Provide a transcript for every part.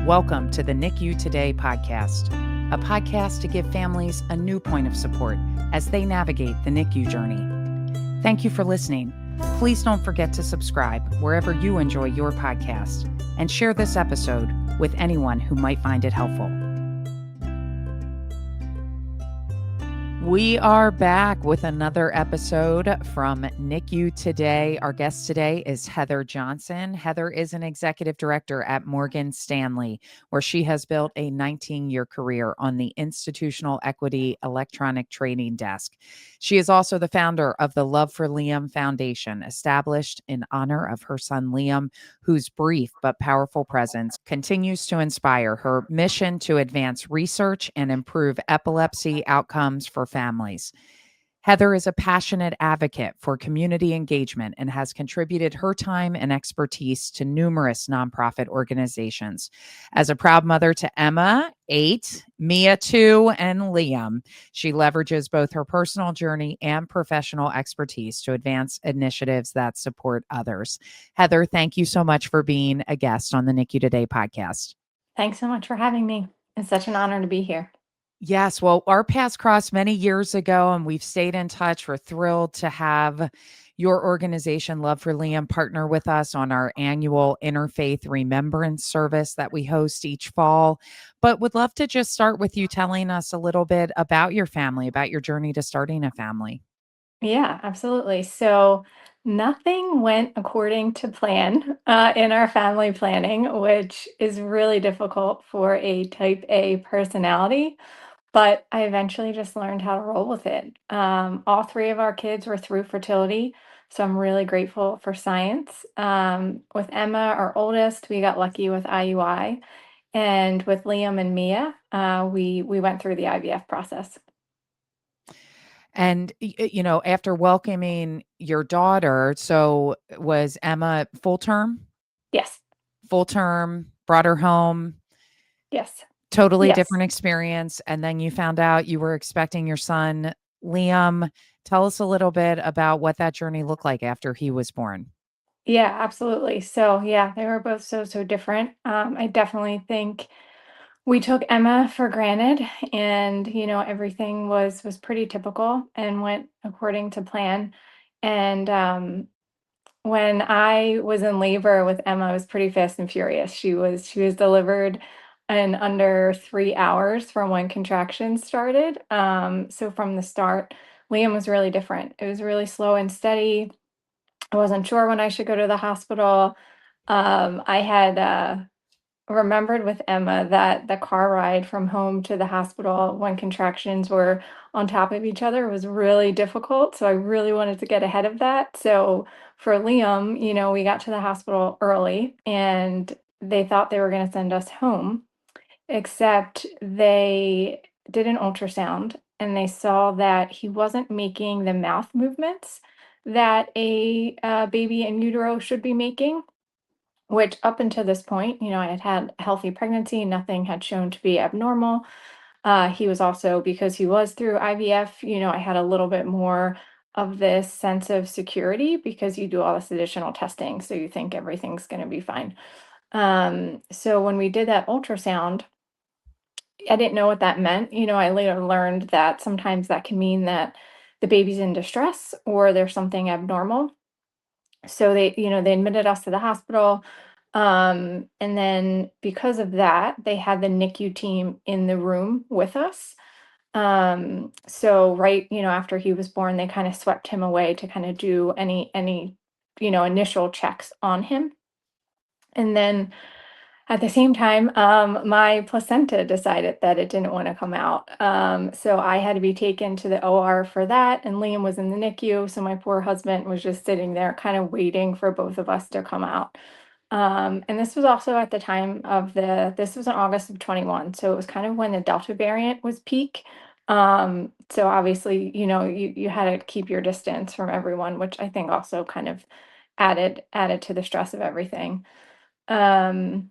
Welcome to the NICU Today Podcast, a podcast to give families a new point of support as they navigate the NICU journey. Thank you for listening. Please don't forget to subscribe wherever you enjoy your podcast and share this episode with anyone who might find it helpful. We are back with another episode from NICU Today. Our guest today is Heather Johnson. Heather is an executive director at Morgan Stanley, where she has built a 19-year career on the Institutional Equity Electronic Trading Desk. She is also the founder of the Love for Liam Foundation, established in honor of her son Liam, whose brief but powerful presence continues to inspire her mission to advance research and improve epilepsy outcomes for families. Heather is a passionate advocate for community engagement and has contributed her time and expertise to numerous nonprofit organizations. As a proud mother to Emma, 8, Mia, 2, and Liam, she leverages both her personal journey and professional expertise to advance initiatives that support others. Heather, thank you so much for being a guest on the NICU Today podcast. Thanks so much for having me. It's such an honor to be here. Yes, well, our paths crossed many years ago and we've stayed in touch. We're thrilled to have your organization, Love for Liam, partner with us on our annual Interfaith Remembrance Service that we host each fall. But would love to just start with you telling us a little bit about your family, about your journey to starting a family. Yeah, absolutely. So nothing went according to plan in our family planning, which is really difficult for a type A personality. But I eventually just learned how to roll with it. All three of our kids were through fertility, so I'm really grateful for science. With Emma, our oldest, we got lucky with IUI, and with Liam and Mia, we went through the IVF process. And, after welcoming your daughter, so was Emma full term? Yes, Full term, brought her home, yes, totally yes. different experience. And then you found out you were expecting your son, Liam. Tell us a little bit about what that journey looked like after he was born. Yeah, absolutely. So yeah, they were both so different. I definitely think we took Emma for granted, and everything was pretty typical and went according to plan. And when I was in labor with Emma, it was pretty fast and furious. She was delivered in under 3 hours from when contractions started. So from the start, Liam was really different. It was really slow and steady. I wasn't sure when I should go to the hospital. I had remembered with Emma that the car ride from home to the hospital when contractions were on top of each other was really difficult. So I really wanted to get ahead of that. So for Liam, we got to the hospital early and they thought they were going to send us home, except they did an ultrasound and they saw that he wasn't making the mouth movements that a baby in utero should be making, which up until this point, I had had a healthy pregnancy, nothing had shown to be abnormal. He was also, because he was through IVF, I had a little bit more of this sense of security because you do all this additional testing, so you think everything's going to be fine. So when we did that ultrasound, I didn't know what that meant. I later learned that sometimes that can mean that the baby's in distress or there's something abnormal. So they admitted us to the hospital. And then because of that, they had the NICU team in the room with us. So right, after he was born, they kind of swept him away to kind of do any, initial checks on him. And then at the same time, my placenta decided that it didn't want to come out. So I had to be taken to the OR for that, and Liam was in the NICU. So my poor husband was just sitting there, kind of waiting for both of us to come out. And this was also at the time of this was in August of 21. So it was kind of when the Delta variant was peak. So obviously, you had to keep your distance from everyone, which I think also kind of added to the stress of everything. Um,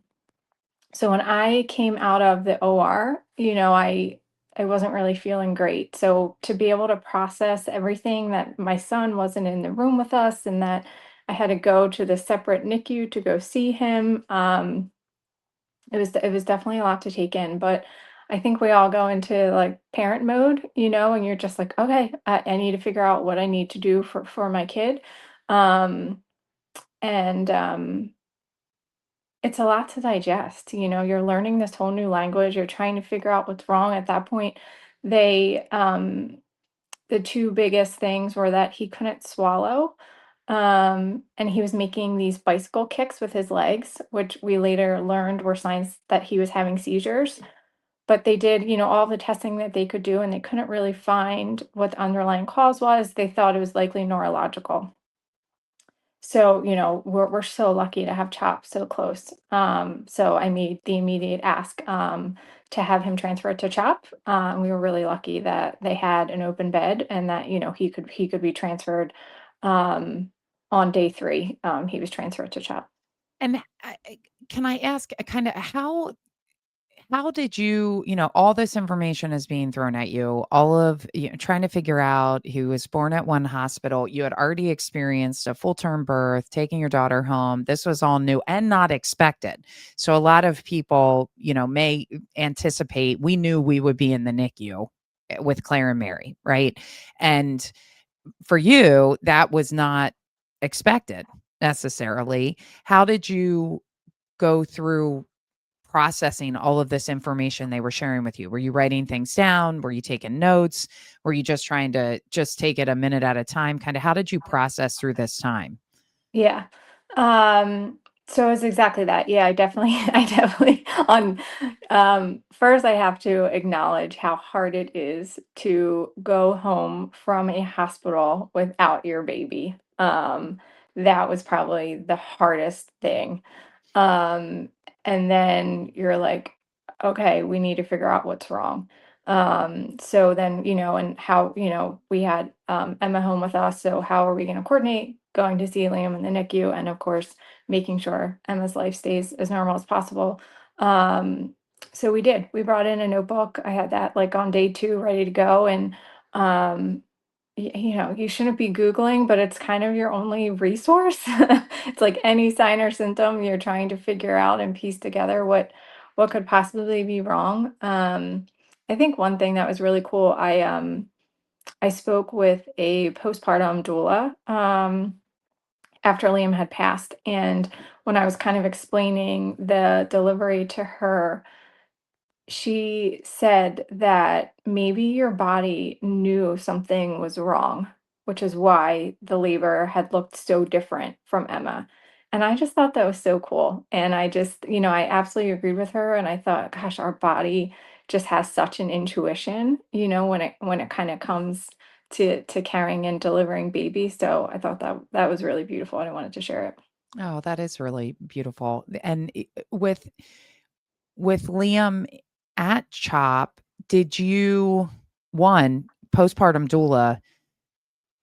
so when I came out of the OR, I wasn't really feeling great. So to be able to process everything that my son wasn't in the room with us and that I had to go to the separate NICU to go see him, It was definitely a lot to take in, but I think we all go into like parent mode, and you're just like, okay, I need to figure out what I need to do for my kid. Um, and It's a lot to digest. You're learning this whole new language. You're trying to figure out what's wrong. At that point, they the two biggest things were that he couldn't swallow, and he was making these bicycle kicks with his legs, which we later learned were signs that he was having seizures. But they did, all the testing that they could do, and they couldn't really find what the underlying cause was. They thought it was likely neurological. So, we're so lucky to have CHOP so close. So I made the immediate ask to have him transferred to CHOP. We were really lucky that they had an open bed and that, he could be transferred on day 3. He was transferred to CHOP. And can I ask kind of how did you, all this information is being thrown at you, all of trying to figure out he was born at one hospital. You had already experienced a full term birth, taking your daughter home. This was all new and not expected. So a lot of people, may anticipate we knew we would be in the NICU with Claire and Mary, right? And for you, that was not expected necessarily. How did you go through processing all of this information they were sharing with you? Were you writing things down? Were you taking notes? Were you just trying to just take it a minute at a time? Kind of how did you process through this time? Yeah. So it's exactly that. Yeah, I definitely, I definitely on first I have to acknowledge how hard it is to go home from a hospital without your baby. That was probably the hardest thing. Um, and then you're like, okay, we need to figure out what's wrong. So then, and how, we had Emma home with us. So how are we going to coordinate going to see Liam in the NICU? And of course, making sure Emma's life stays as normal as possible. So we did. We brought in a notebook. I had that like on day 2 ready to go. And um, you shouldn't be Googling, but it's kind of your only resource. It's like any sign or symptom you're trying to figure out and piece together what could possibly be wrong. I think one thing that was really cool, I spoke with a postpartum doula after Liam had passed, and when I was kind of explaining the delivery to her, she said that maybe your body knew something was wrong, which is why the labor had looked so different from Emma. And I just thought that was so cool. And I just, I absolutely agreed with her. And I thought, gosh, our body just has such an intuition, when it kind of comes to carrying and delivering babies. So I thought that was really beautiful, and I wanted to share it. Oh, that is really beautiful. And with Liam at CHOP, did you one postpartum doula,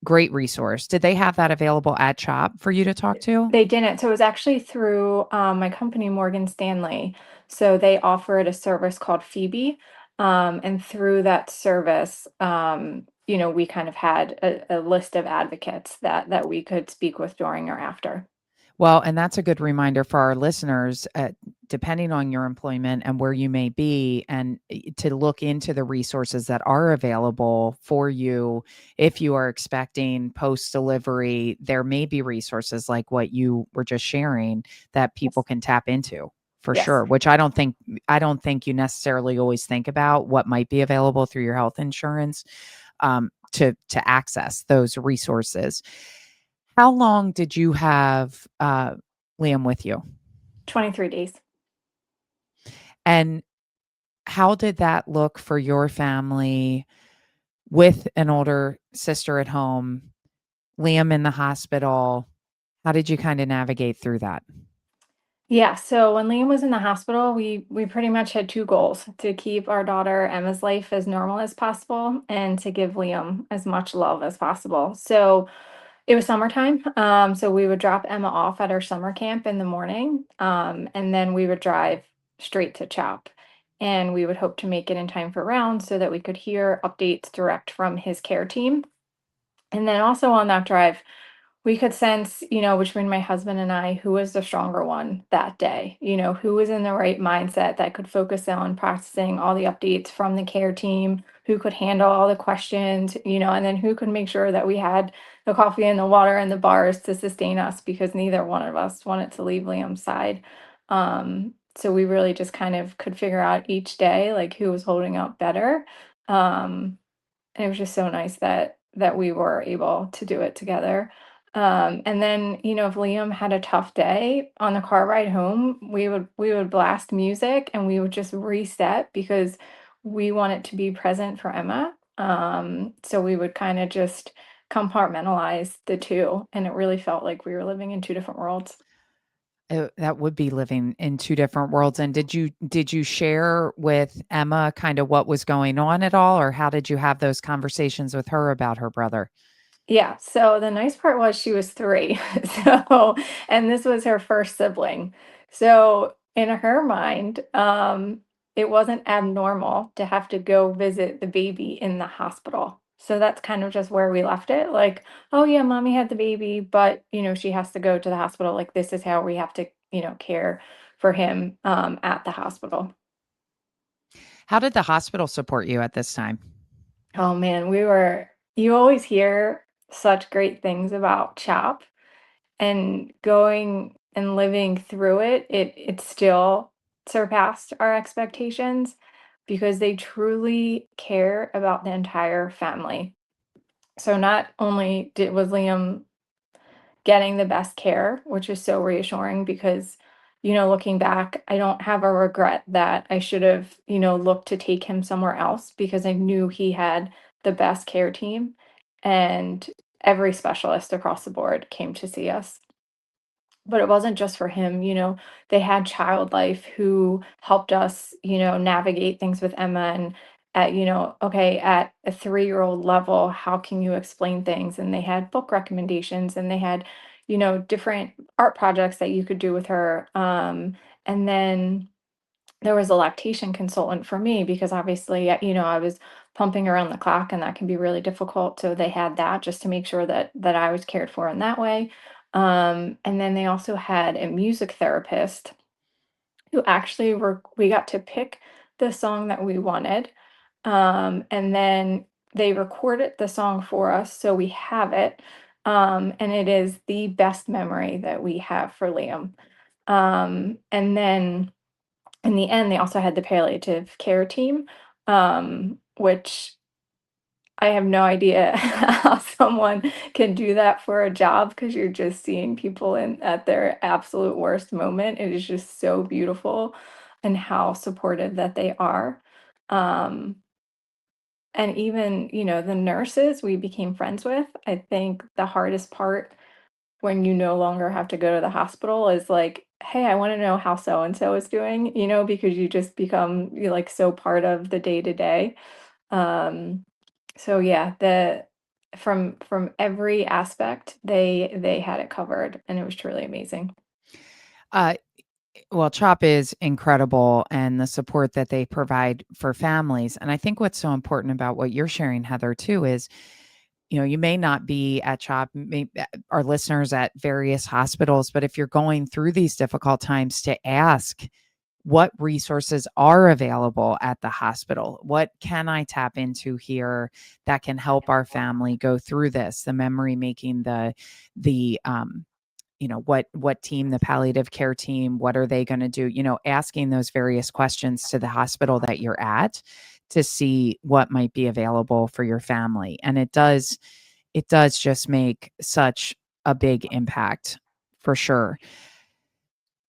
great resource. Did they have that available at CHOP for you to talk to? They didn't. So it was actually through my company, Morgan Stanley. So they offered a service called Phoebe. And through that service, we kind of had a list of advocates that we could speak with during or after. Well, and that's a good reminder for our listeners, depending on your employment and where you may be, and to look into the resources that are available for you. If you are expecting post delivery, there may be resources like what you were just sharing that people Yes. can tap into for Yes. sure, which I don't think you necessarily always think about what might be available through your health insurance, to access those resources. How long did you have, Liam with you? 23 days. And how did that look for your family with an older sister at home, Liam in the hospital? How did you kinda navigate through that? Yeah, so when Liam was in the hospital, we pretty much had two goals: to keep our daughter Emma's life as normal as possible and to give Liam as much love as possible. So it was summertime, so we would drop Emma off at our summer camp in the morning, and then we would drive straight to CHOP, and we would hope to make it in time for rounds so that we could hear updates direct from his care team. And then also on that drive, we could sense, between my husband and I, who was the stronger one that day, who was in the right mindset that could focus on practicing all the updates from the care team, who could handle all the questions, and then who could make sure that we had the coffee and the water and the bars to sustain us because neither one of us wanted to leave Liam's side. So we really just kind of could figure out each day like who was holding up better. Um, and it was just so nice that we were able to do it together. And then, if Liam had a tough day on the car ride home, we would blast music and we would just reset because we wanted to be present for Emma. So we would kind of just compartmentalize the two, and it really felt like we were living in two different worlds. That would be living in 2 different worlds, and did you share with Emma kind of what was going on at all, or how did you have those conversations with her about her brother? Yeah, so the nice part was she was 3. So and this was her first sibling. So in her mind, it wasn't abnormal to have to go visit the baby in the hospital. So that's kind of just where we left it. Like, oh yeah, mommy had the baby, but she has to go to the hospital. Like this is how we have to, care for him at the hospital. How did the hospital support you at this time? Oh man, you always hear such great things about CHOP. And going and living through it still surpassed our expectations because they truly care about the entire family. So not only was Liam getting the best care, which is so reassuring because, looking back, I don't have a regret that I should have, looked to take him somewhere else because I knew he had the best care team and every specialist across the board came to see us. But it wasn't just for him, they had Child Life who helped us, navigate things with Emma and okay, at a 3-year-old level, how can you explain things? And they had book recommendations and they had, different art projects that you could do with her. And then there was a lactation consultant for me because obviously, I was pumping around the clock and that can be really difficult. So they had that just to make sure that I was cared for in that way. And then they also had a music therapist who actually we got to pick the song that we wanted. And then they recorded the song for us, so we have it. And it is the best memory that we have for Liam. And then in the end, they also had the palliative care team, which I have no idea how someone can do that for a job because you're just seeing people in at their absolute worst moment. It is just so beautiful and how supportive that they are. Um, and even, the nurses we became friends with. I think the hardest part when you no longer have to go to the hospital is like, hey, I want to know how so and so is doing, because you just become you like so part of the day to day. Um, so yeah, the from every aspect, they had it covered, and it was truly amazing. Uh, well, CHOP is incredible and the support that they provide for families. And I think what's so important about what you're sharing, Heather, too, is you may not be at CHOP, our listeners at various hospitals, but if you're going through these difficult times, to ask what resources are available at the hospital. What can I tap into here that can help our family go through this? The memory making, the what team, the palliative care team, what are they going to do? Asking those various questions to the hospital that you're at to see what might be available for your family. And it does just make such a big impact for sure.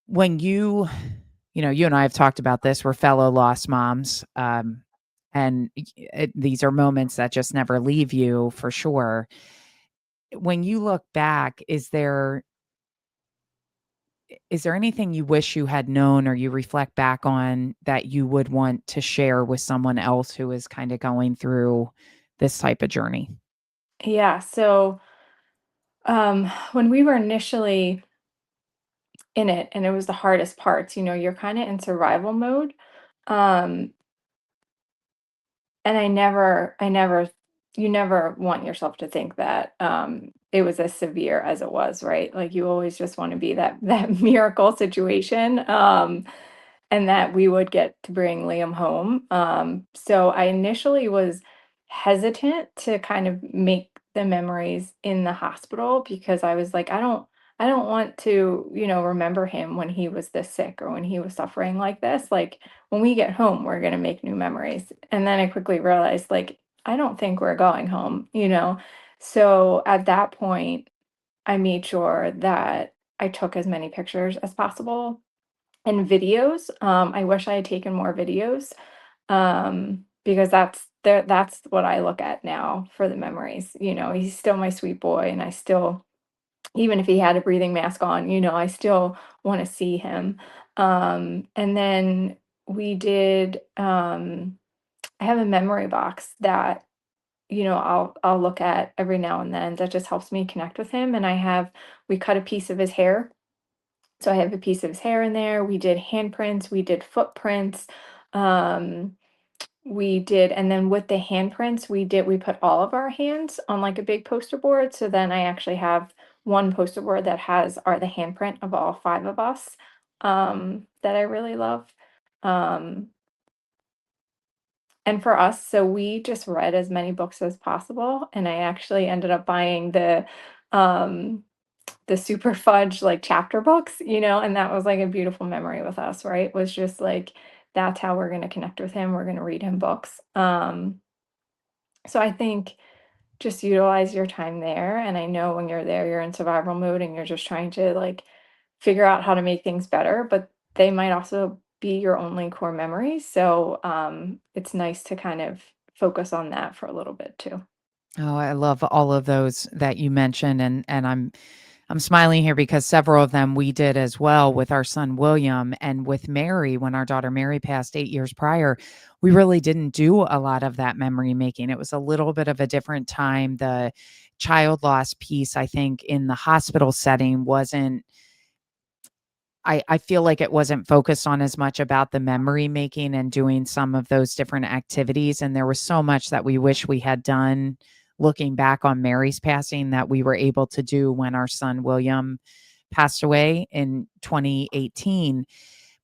When you and I have talked about this, we're fellow lost moms. And these are moments that just never leave you for sure. When you look back, is there anything you wish you had known or you reflect back on that you would want to share with someone else who is kind of going through this type of journey? Yeah, so when we were initially in it and it was the hardest parts, you're kind of in survival mode. Um, and I never, you never want yourself to think that it was as severe as it was, right? Like you always just want to be that miracle situation. And that we would get to bring Liam home. So I initially was hesitant to kind of make the memories in the hospital because I was like, I don't want to, remember him when he was this sick or when he was suffering like this. Like when we get home, we're gonna make new memories. And then I quickly realized, like, I don't think we're going home. So at that point, I made sure that I took as many pictures as possible and videos. I wish I had taken more videos, because that's what I look at now for the memories. He's still my sweet boy, and I still, even if he had a breathing mask on, I still want to see him. And then we did. I have a memory box that I'll look at every now and then. That just helps me connect with him. And we cut a piece of his hair, so I have a piece of his hair in there. We did handprints, we did footprints. Um, and then with the handprints, we put all of our hands on like a big poster board. So then I actually have one poster board that the handprint of all five of us, that I really love. Um, and for us, so we just read as many books as possible. And I actually ended up buying um, the super fudge like chapter books, and that was like a beautiful memory with us, right? Was just like that's how we're going to connect with him. We're going to read him books. So I think just utilize your time there. And I know when you're there, you're in survival mode and you're just trying to like figure out how to make things better, but they might also be your only core memories. So it's nice to kind of focus on that for a little bit too. Oh, I love all of those that you mentioned, and I'm smiling here because several of them we did as well with our son William, and with Mary. When our daughter Mary passed 8 years prior, we really didn't do a lot of that memory making. It was a little bit of a different time. The child loss piece, I think, in the hospital setting wasn't, I feel like it wasn't focused on as much about the memory making and doing some of those different activities, and there was so much that we wish we had done looking back on Mary's passing that we were able to do when our son William passed away in 2018.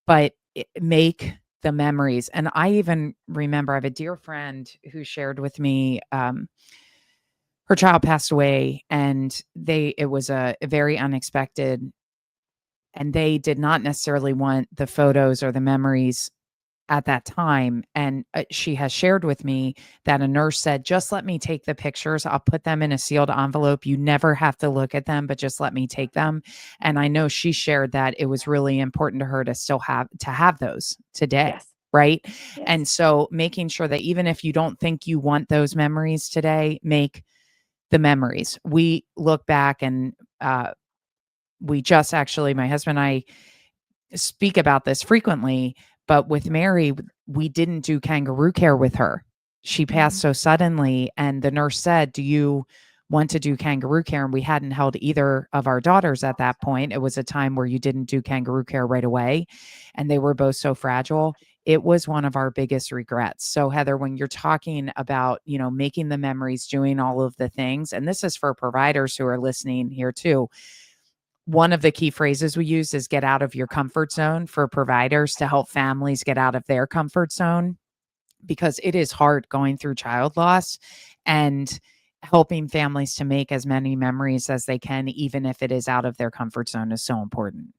But make the memories. And I even remember I have a dear friend who shared with me, her child passed away, and it was a very unexpected, and they did not necessarily want the photos or the memories at that time. And she has shared with me that a nurse said, just let me take the pictures. I'll put them in a sealed envelope. You never have to look at them, but just let me take them. And I know she shared that it was really important to her to still have those today. Yes. Right. Yes. And so making sure that even if you don't think you want those memories today, make the memories. We look back and, we just actually, my husband and I speak about this frequently, but with Mary, we didn't do kangaroo care with her. She passed Mhm. so suddenly, and the nurse said, do you want to do kangaroo care? And we hadn't held either of our daughters at that point. It was a time where you didn't do kangaroo care right away, and they were both so fragile. It was one of our biggest regrets. So Heather, when you're talking about, making the memories, doing all of the things, and this is for providers who are listening here too, one of the key phrases we use is get out of your comfort zone for providers to help families get out of their comfort zone, because it is hard going through child loss, and helping families to make as many memories as they can, even if it is out of their comfort zone, is so important.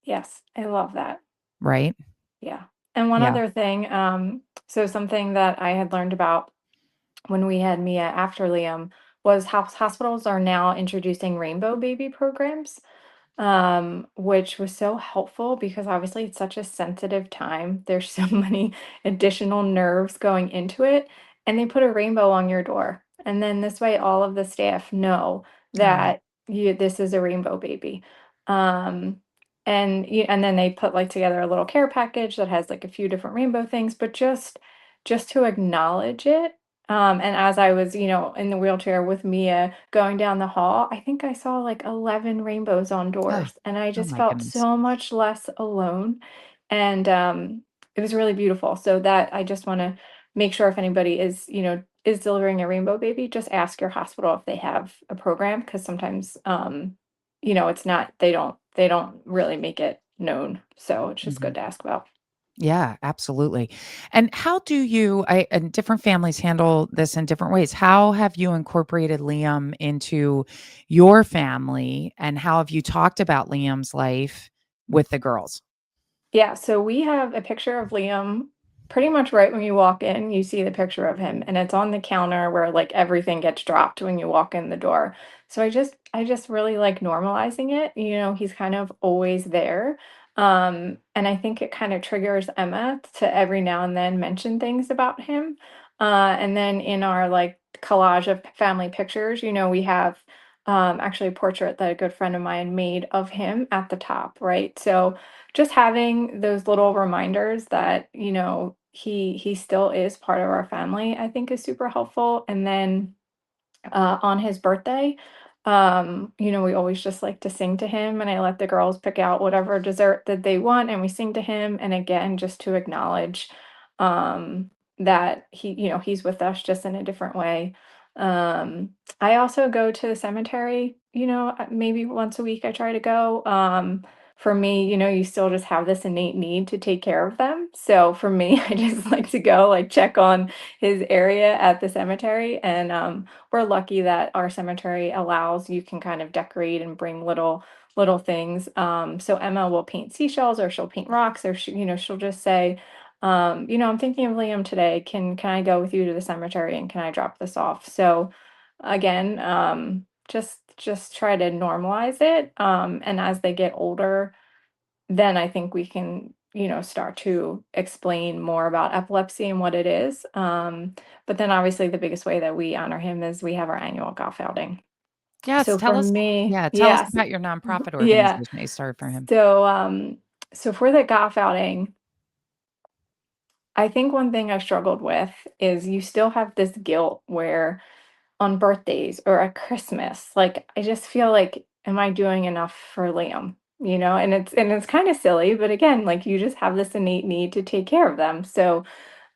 Yes, I love that. Right. Yeah. And one Yeah. other thing, so something that I had learned about when we had Mia after Liam was hospitals are now introducing rainbow baby programs, which was so helpful because obviously it's such a sensitive time. There's so many additional nerves going into it, and they put a rainbow on your door. And then this way, all of the staff know Oh, that this is a rainbow baby. Um, and then they put like together a little care package that has like a few different rainbow things, but just to acknowledge it. And as I was, in the wheelchair with Mia going down the hall, I think I saw like 11 rainbows on oh, doors, and I oh just my felt goodness. so much less alone. And it was really beautiful. So that I just want to make sure if anybody is delivering a rainbow baby, just ask your hospital if they have a program, because sometimes it's not, they don't really make it known. So it's just Mhm. good to ask about. Yeah, absolutely. And how do you and different families handle this in different ways. How have you incorporated Liam into your family, and how have you talked about Liam's life with the girls? Yeah, so we have a picture of Liam pretty much right when you walk in, you see the picture of him, and it's on the counter where like everything gets dropped when you walk in the door. So I just really like normalizing it. He's kind of always there. And I think it kind of triggers Emma to every now and then mention things about him. And then in our like collage of family pictures, we have actually a portrait that a good friend of mine made of him at the top, right? So just having those little reminders that he still is part of our family, I think, is super helpful. And then on his birthday, we always just like to sing to him, and I let the girls pick out whatever dessert that they want, and we sing to him. And again, just to acknowledge um, that he's with us just in a different way. I also go to the cemetery, maybe once a week I try to go. For me, you still just have this innate need to take care of them. So for me, I just like to go like check on his area at the cemetery. And we're lucky that our cemetery allows you can kind of decorate and bring little things. So Emma will paint seashells, or she'll paint rocks, or she'll just say, I'm thinking of Liam today. Can I go with you to the cemetery, and can I drop this off? So again, just try to normalize it. And as they get older, then I think we can, start to explain more about epilepsy and what it is. But then obviously the biggest way that we honor him is we have our annual golf outing. Yes, So for tell us me, yeah, tell us yes, about your nonprofit yeah. organization that you started for him. So so for the golf outing, I think one thing I struggled with is you still have this guilt where on birthdays or at Christmas, like I just feel like, am I doing enough for Liam? And it's kind of silly, but again, like you just have this innate need to take care of them. So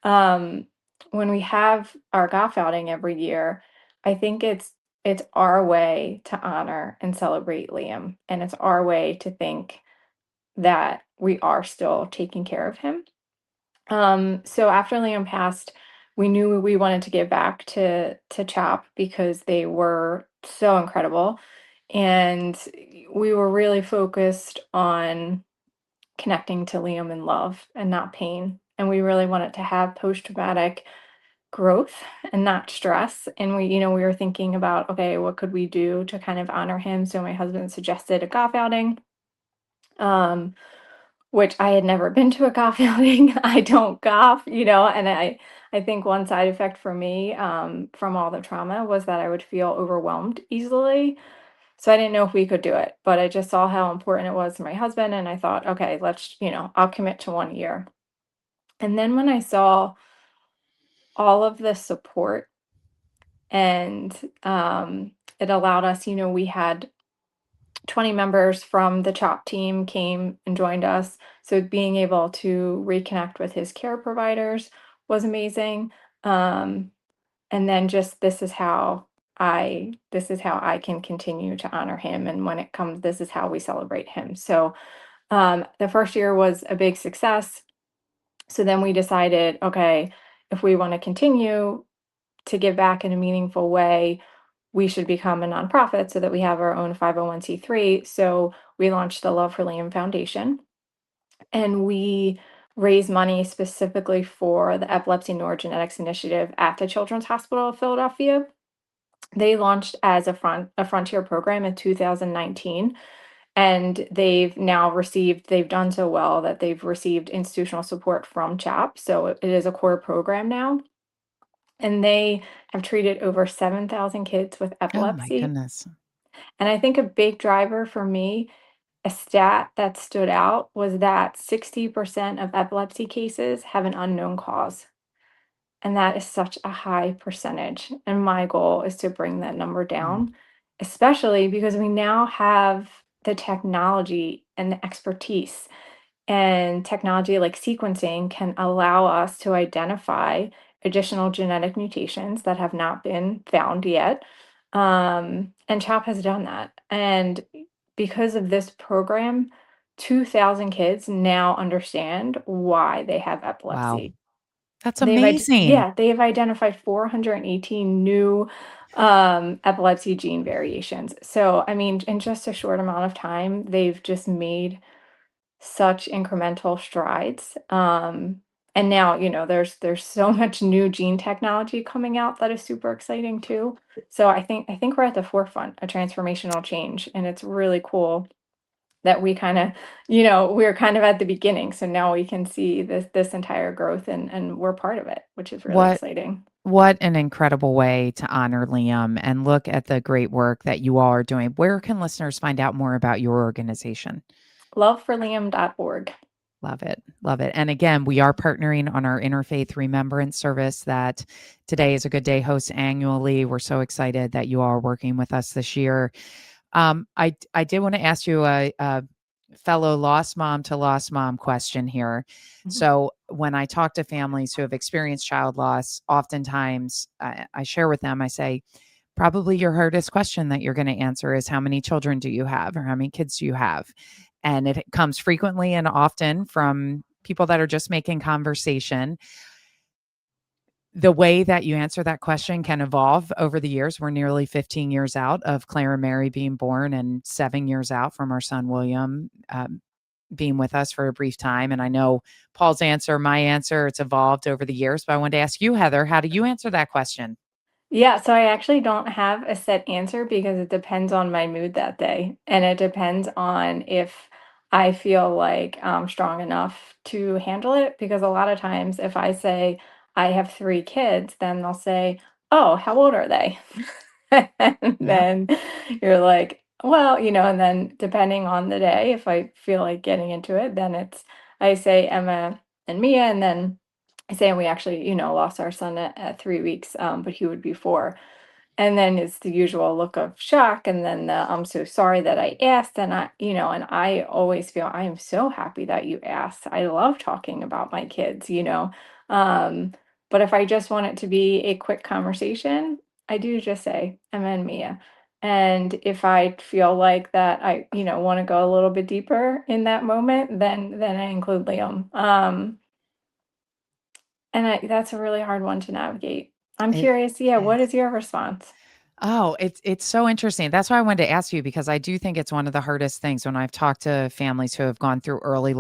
um when we have our golf outing every year, I think it's our way to honor and celebrate Liam. And it's our way to think that we are still taking care of him. So after Liam passed, we knew we wanted to give back to CHOP because they were so incredible. And we were really focused on connecting to Liam in love and not pain. And we really wanted to have post-traumatic growth and not stress. And we were thinking about, okay, what could we do to kind of honor him? So my husband suggested a golf outing. Um, which I had never been to a golf outing. I don't golf, and I think one side effect for me, from all the trauma, was that I would feel overwhelmed easily. So I didn't know if we could do it, but I just saw how important it was to my husband, and I thought, okay, I'll commit to 1 year. And then when I saw all of the support, and it allowed us, we had 20 members from the CHOP team came and joined us. So being able to reconnect with his care providers was amazing. Um, and then just this is how I can continue to honor him. And when it comes, this is how we celebrate him. So the first year was a big success. So then we decided, okay, if we want to continue to give back in a meaningful way, we should become a nonprofit so that we have our own 501(c)(3). So we launched the Love for Liam Foundation, and we raise money specifically for the Epilepsy Neurogenetics Initiative at the Children's Hospital of Philadelphia. They launched as a frontier program in 2019, and they've done so well that they've received institutional support from CHAP. So it is a core program now, and they have treated over 7,000 kids with Oh my epilepsy. goodness. And I think a big driver for me, a stat that stood out, was that 60% of epilepsy cases have an unknown cause. And that is such a high percentage. And my goal is to bring that number Mm. down, especially because we now have the technology and the expertise. And technology like sequencing can allow us to identify additional genetic mutations that have not been found yet. And CHOP has done that. And because of this program, 2,000 kids now understand why they have Wow. epilepsy. That's amazing. They have identified 418 new epilepsy gene variations. So, I mean, in just a short amount of time, they've just made such incremental strides. And now, there's so much new gene technology coming out that is super exciting too. So I think we're at the forefront of transformational change, and it's really cool that we're kind of at the beginning. So now we can see this entire growth, and we're part of it, which is really What exciting. what an incredible way to honor Liam and look at the great work that you all are doing. Where can listeners find out more about your organization? Loveforliam.org. Love it. Love it. And again, we are partnering on our Interfaith Remembrance service that Today is a Good Day hosts annually. We're so excited that you all are working with us this year. I did want to ask you a fellow lost mom to lost mom question here. Mhm. So when I talk to families who have experienced child loss, oftentimes I share with them, I say, probably your hardest question that you're going to answer is how many children do you have or how many kids do you have? And it comes frequently and often from people that are just making conversation. The way that you answer that question can evolve over the years. We're nearly 15 years out of Claire and Mary being born and 7 years out from our son, William, being with us for a brief time. And I know Paul's answer, my answer, it's evolved over the years. But I wanted to ask you, Heather, how do you answer that question? Yeah, so I actually don't have a set answer because it depends on my mood that day. And it depends on if I feel like I'm strong enough to handle it. Because a lot of times, if I say I have 3 kids, then they'll say, "Oh, how old are they?" And Yep. then you're like, well, and then depending on the day, if I feel like getting into it, then I say Emma and Mia, and then saying we actually, lost our son at 3 weeks, but he would be 4. And then it's the usual look of shock, and then I'm so sorry that I asked. And I always feel I am so happy that you asked. I love talking about my kids. Um, but if I just want it to be a quick conversation, I do just say Emma and Mia. And if I feel like that I, want to go a little bit deeper in that moment, then I include Liam. And that's a really hard one to navigate. I'm It curious, yeah, what is. is your response? Oh, it's so interesting. That's why I wanted to ask you because I do think it's one of the hardest things when I've talked to families who have gone through early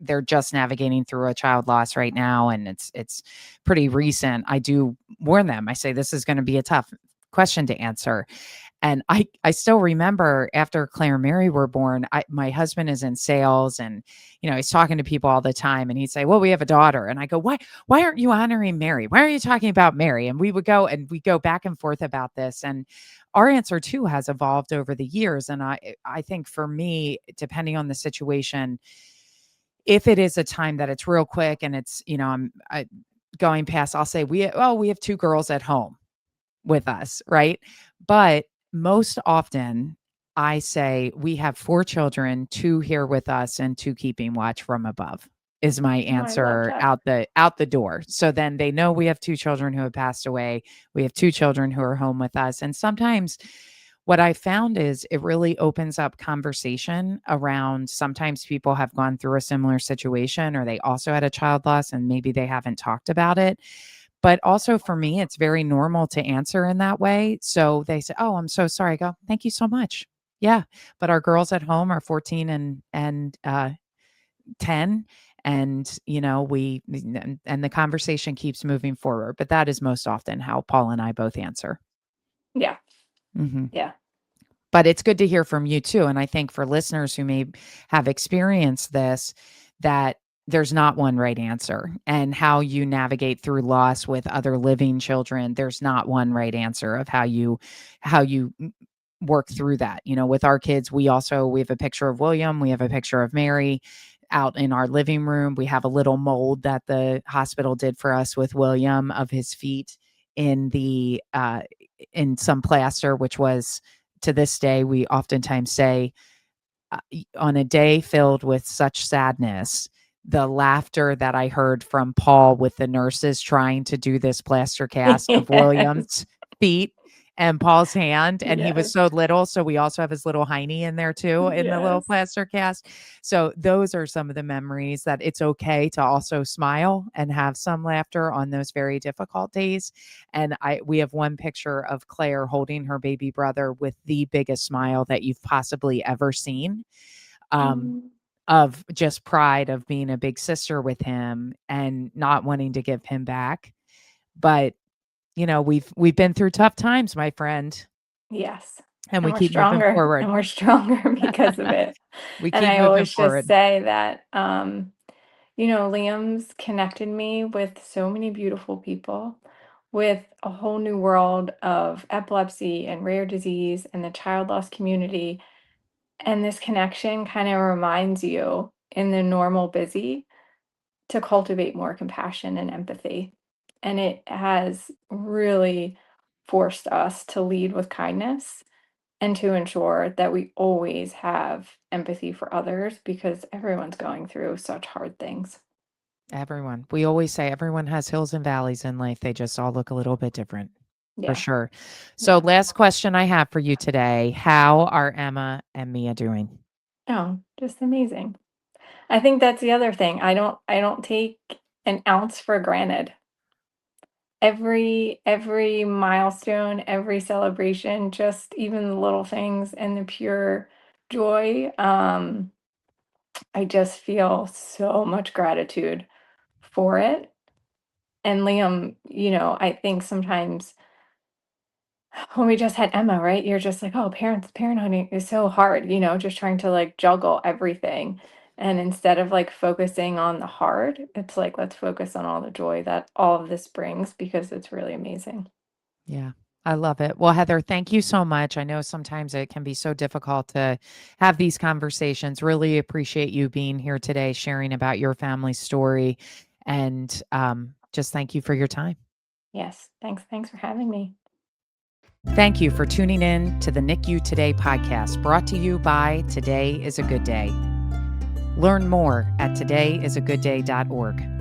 they're just navigating through a child loss right now and it's pretty recent. I do warn them. I say this is going to be a tough question to answer. And I still remember after Claire and Mary were born, my husband is in sales and he's talking to people all the time and he'd say, "Well, we have a daughter." And I go, "Why aren't you honoring Mary? Why are you talking about Mary?" And we go back and forth about this. And our answer too has evolved over the years. And I think for me, depending on the situation, if it is a time that it's real quick and it's, going past, I'll say, we have 2 girls at home with us, right? But most often, I say we have 4 children, 2 here with us and 2 keeping watch from above is my Oh, I love answer that. out the door. So then they know we have 2 children who have passed away. We have 2 children who are home with us. And sometimes what I found is it really opens up conversation around sometimes people have gone through a similar situation or they also had a child loss and maybe they haven't talked about it. But also for me, it's very normal to answer in that way. So they say, "Oh, I'm so sorry." I go, "Thank you so much." Yeah. But our girls at home are 14 and 10. And, and the conversation keeps moving forward. But that is most often how Paul and I both answer. Yeah, Mhm. yeah. But it's good to hear from you too. And I think for listeners who may have experienced this, that there's not one right answer. And how you navigate through loss with other living children, there's not one right answer of how you work through that. With our kids, we have a picture of William, we have a picture of Mary out in our living room. We have a little mold that the hospital did for us with William of his feet in the in some plaster, which was to this day, we oftentimes say on a day filled with such sadness, the laughter that I heard from Paul with the nurses trying to do this plaster cast of Yes. William's feet and Paul's hand, and he was Yes. so little, so we also have his little hiney in there too in the little Yes. plaster cast. So those are some of the memories that it's okay to also smile and have some laughter on those very difficult days. And we have one picture of Claire holding her baby brother with the biggest smile that you've possibly ever seen. Mm. Of just pride of being a big sister with him and not wanting to give him back. But, we've been through tough times, my friend, Yes. and And we we're keep moving stronger, forward. and we're stronger because of it. We And keep I moving always just forward. say that, Liam's connected me with so many beautiful people, with a whole new world of epilepsy and rare disease and the child loss community. And this connection kind of reminds you in the normal busy to cultivate more compassion and empathy. And it has really forced us to lead with kindness and to ensure that we always have empathy for others because everyone's going through such hard things. Everyone. We always say everyone has hills and valleys in life. They just all look a little bit different, for Yeah. sure. So, Yeah. last question I have for you today. How are Emma and Mia doing? Oh, just amazing. I think that's the other thing. I don't take an ounce for granted. Every milestone, every celebration, just even the little things and the pure joy. I just feel so much gratitude for it. And Liam, I think sometimes when we just had Emma, right? You're just like, oh, parenthood is so hard, just trying to like juggle everything. And instead of like focusing on the hard, it's like, let's focus on all the joy that all of this brings because it's really amazing. Yeah, I love it. Well, Heather, thank you so much. I know sometimes it can be so difficult to have these conversations. Really appreciate you being here today, sharing about your family story, and just thank you for your time. Yes. Thanks. Thanks for having me. Thank you for tuning in to the NICU Today podcast, brought to you by Today is a Good Day. Learn more at todayisagoodday.org.